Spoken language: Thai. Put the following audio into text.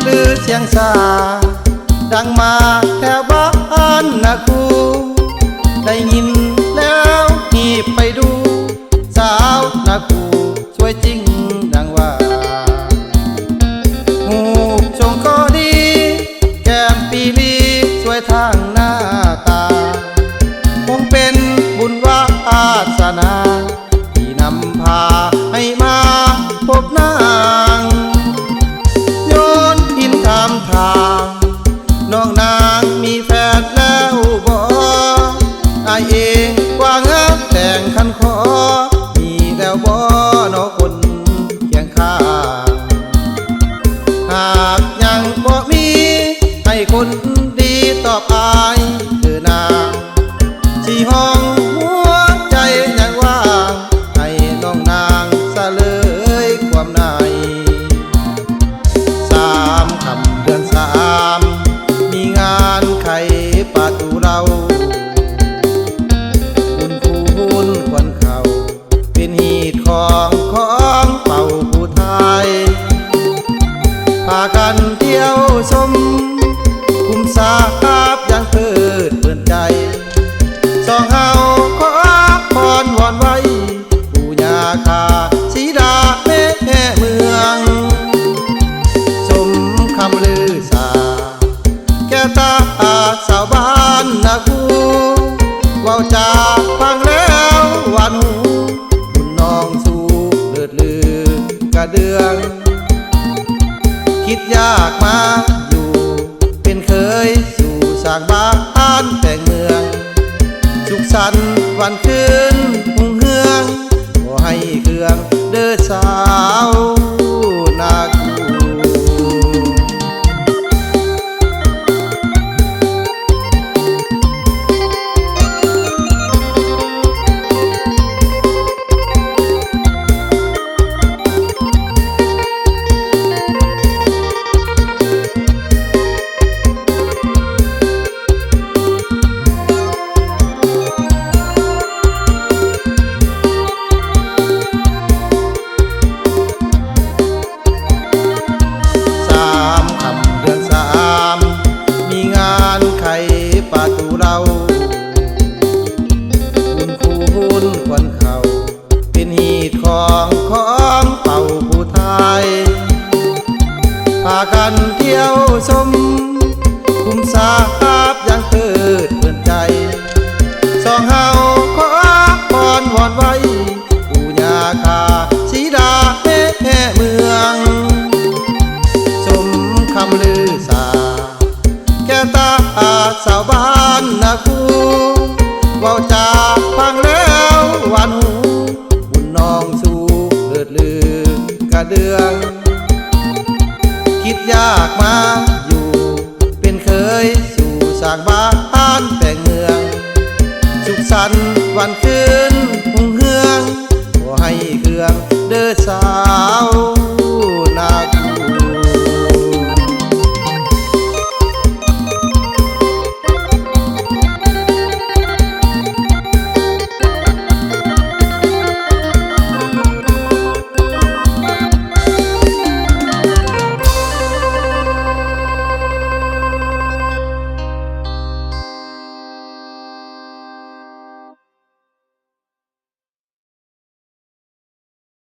หรือเสียงสาดังมาแถวบ้านนะครูได้ยินแล้วหีบไปดูสาวนะครูสวยจริงดังว่าหูชงก็ดีแก้มปีลีสวยทางหน้าตาคงเป็นบุญวาสนาที่นำพาให้มาพบนางโยนหินถามทางน้องนางมีแฟนแล้วบ่อายเองว่างับแต่งคันคอมีแล้วบ่น้องคนเคียงข้างหากยังบ่มีให้คนดีตอบอายเธอนางที่ห้องหัวใจยังว่างให้น้องนางสะเลยความใน3 ค่ำเดือน 3มีงานไขประตูเราคุณครูหุ่นควันเขาเป็นหีดของเป่าผู้ไทยพากันเที่ยวชมคุมสาบยังเพิดเพลินใจสองเฮาขอพรวอนไว้ปู่ย่าคาสีดาแม่เมืองชมคำลือสาแก้วตาสาวบ้านนะครูเว้าจาฟังแล้วหวานหูบุญน้องสู่เลิศลือกระเดืองคิดยากมาอยู่เป็นเคยสู่สร้างบ้านแต่งเมืองสุขสันต์วันคืนหุ่งเฮืองขอให้เครื่องเด้อสาวนาคูประตูเราคุณครูหุ่นควันเขาเป็นหีดของเป่าผู้ไทยพากันเที่ยวชมคุมสาบยังเพิดเพลินใจสองเฮาขอพรวอนไว้ปู่ย่าคาสีดาแม่เมืองชมคำลือสาแก้วตาสาวบ้านนะครูเว้าจาฟังแล้วหวานหูบุญน้องสู่เลิศลือกระเดืองคิดยากมาอยู่เป็นเคยสู่สร้างบ้านแต่งเมืองสุขสันต์วันคืนหุ่งเฮืองขอให้เครื่องเด้อสา